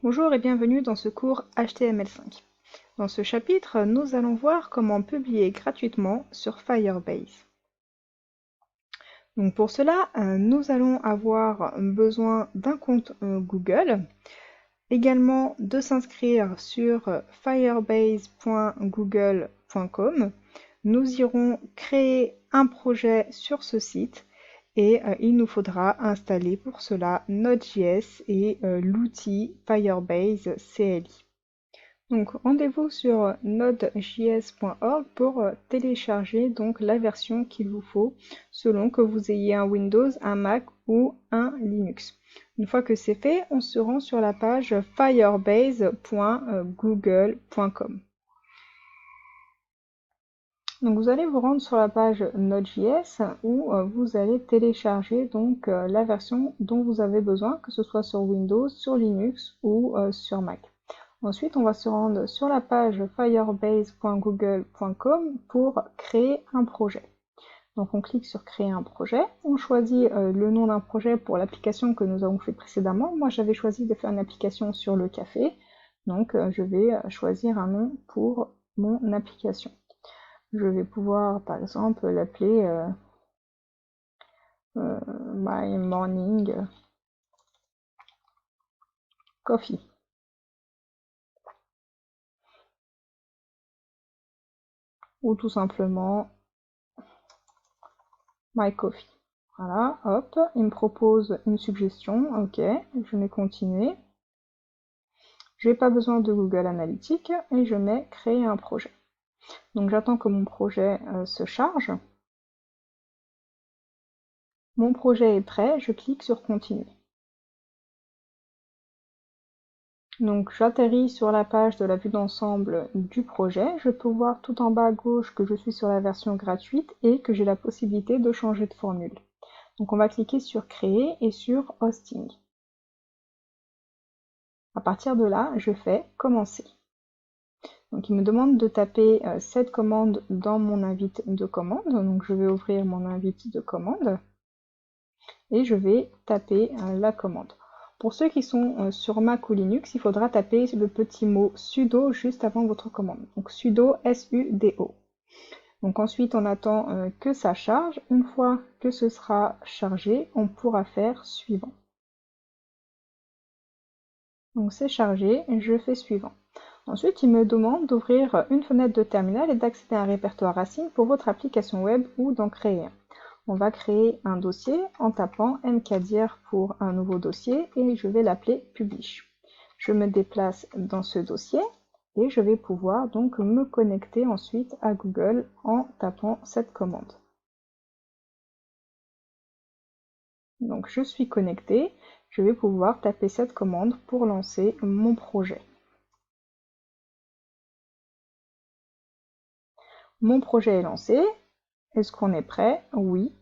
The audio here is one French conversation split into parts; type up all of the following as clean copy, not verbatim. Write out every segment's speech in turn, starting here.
Bonjour et bienvenue dans ce cours HTML5. Dans ce chapitre, nous allons voir comment publier gratuitement sur Firebase. Donc pour cela, nous allons avoir besoin d'un compte Google, également de s'inscrire sur firebase.google.com. Nous irons créer un projet sur ce site et il nous faudra installer pour cela Node.js et l'outil Firebase CLI. Donc rendez-vous sur nodejs.org pour télécharger donc la version qu'il vous faut selon que vous ayez un Windows, un Mac ou un Linux. Une fois que c'est fait, on se rend sur la page firebase.google.com. Donc vous allez vous rendre sur la page Node.js où vous allez télécharger donc la version dont vous avez besoin, que ce soit sur Windows, sur Linux ou sur Mac. Ensuite, on va se rendre sur la page firebase.google.com pour créer un projet. Donc on clique sur créer un projet, on choisit le nom d'un projet pour l'application que nous avons fait précédemment. Moi j'avais choisi de faire une application sur le café, donc je vais choisir un nom pour mon application. Je vais pouvoir par exemple l'appeler My Morning Coffee. Ou tout simplement My Coffee. Voilà, hop, il me propose une suggestion, ok, je mets continuer. Je n'ai pas besoin de Google Analytics et je mets créer un projet. Donc j'attends que mon projet se charge. Mon projet est prêt, je clique sur continuer. Donc j'atterris sur la page de la vue d'ensemble du projet. Je peux voir tout en bas à gauche que je suis sur la version gratuite et que j'ai la possibilité de changer de formule. Donc on va cliquer sur créer et sur hosting. À partir de là, je fais commencer. Donc il me demande de taper cette commande dans mon invite de commande. Donc je vais ouvrir mon invite de commande et je vais taper la commande. Pour ceux qui sont sur Mac ou Linux, il faudra taper le petit mot sudo juste avant votre commande. Donc sudo S-U-D-O. Donc ensuite on attend que ça charge. Une fois que ce sera chargé, on pourra faire suivant. Donc c'est chargé, je fais suivant. Ensuite, il me demande d'ouvrir une fenêtre de terminal et d'accéder à un répertoire racine pour votre application web ou d'en créer un. On va créer un dossier en tapant mkdir pour un nouveau dossier et je vais l'appeler publish. Je me déplace dans ce dossier et je vais pouvoir donc me connecter ensuite à Google en tapant cette commande. Donc je suis connecté, je vais pouvoir taper cette commande pour lancer mon projet. Mon projet est lancé. Est-ce qu'on est prêt? Oui.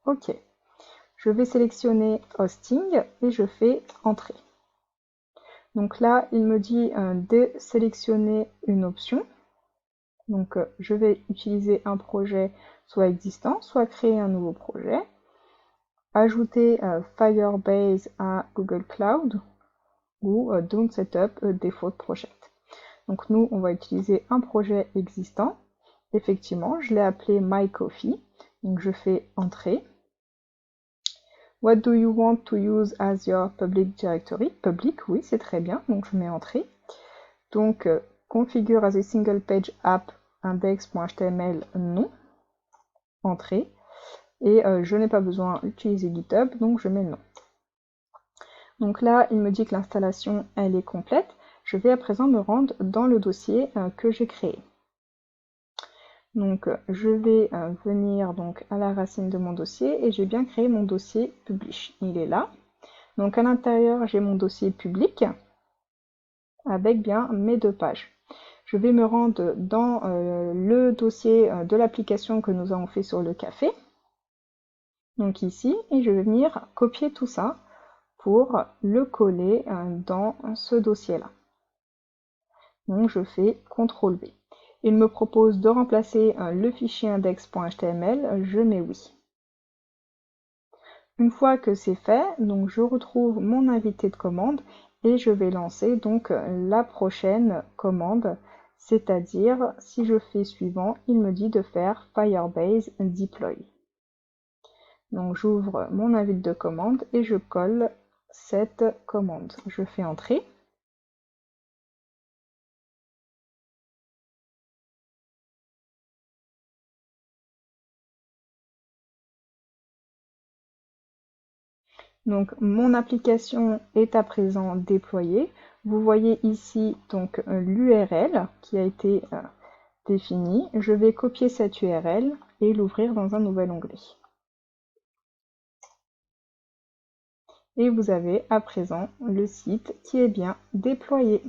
OK. Je vais sélectionner Hosting et je fais Entrée. Donc là, il me dit de sélectionner une option. Donc je vais utiliser un projet soit existant, soit créer un nouveau projet. Ajouter Firebase à Google Cloud ou Don't Setup a Default Project. Donc nous, on va utiliser un projet existant. Effectivement, je l'ai appelé My Coffee. Donc je fais Entrée. What do you want to use as your public directory? Public, oui, c'est très bien, donc je mets Entrée. Donc, configure as a single page app index.html, non. Entrée. Et je n'ai pas besoin d'utiliser GitHub, donc je mets non. Donc là, il me dit que l'installation, elle est complète. Je vais à présent me rendre dans le dossier que j'ai créé. Donc je vais venir donc à la racine de mon dossier et j'ai bien créé mon dossier publish. Il est là. Donc à l'intérieur, j'ai mon dossier public avec bien mes deux pages. Je vais me rendre dans le dossier de l'application que nous avons fait sur le café. Donc ici, et je vais venir copier tout ça pour le coller dans ce dossier-là. Donc je fais CTRL-V. Il me propose de remplacer le fichier index.html, je mets oui. Une fois que c'est fait, donc je retrouve mon invité de commande et je vais lancer donc la prochaine commande, c'est-à-dire si je fais suivant, il me dit de faire Firebase Deploy. Donc j'ouvre mon invite de commande et je colle cette commande. Je fais entrer. Donc mon application est à présent déployée. Vous voyez ici donc l'URL qui a été définie. Je vais copier cette URL et l'ouvrir dans un nouvel onglet. Et vous avez à présent le site qui est bien déployé.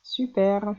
Super!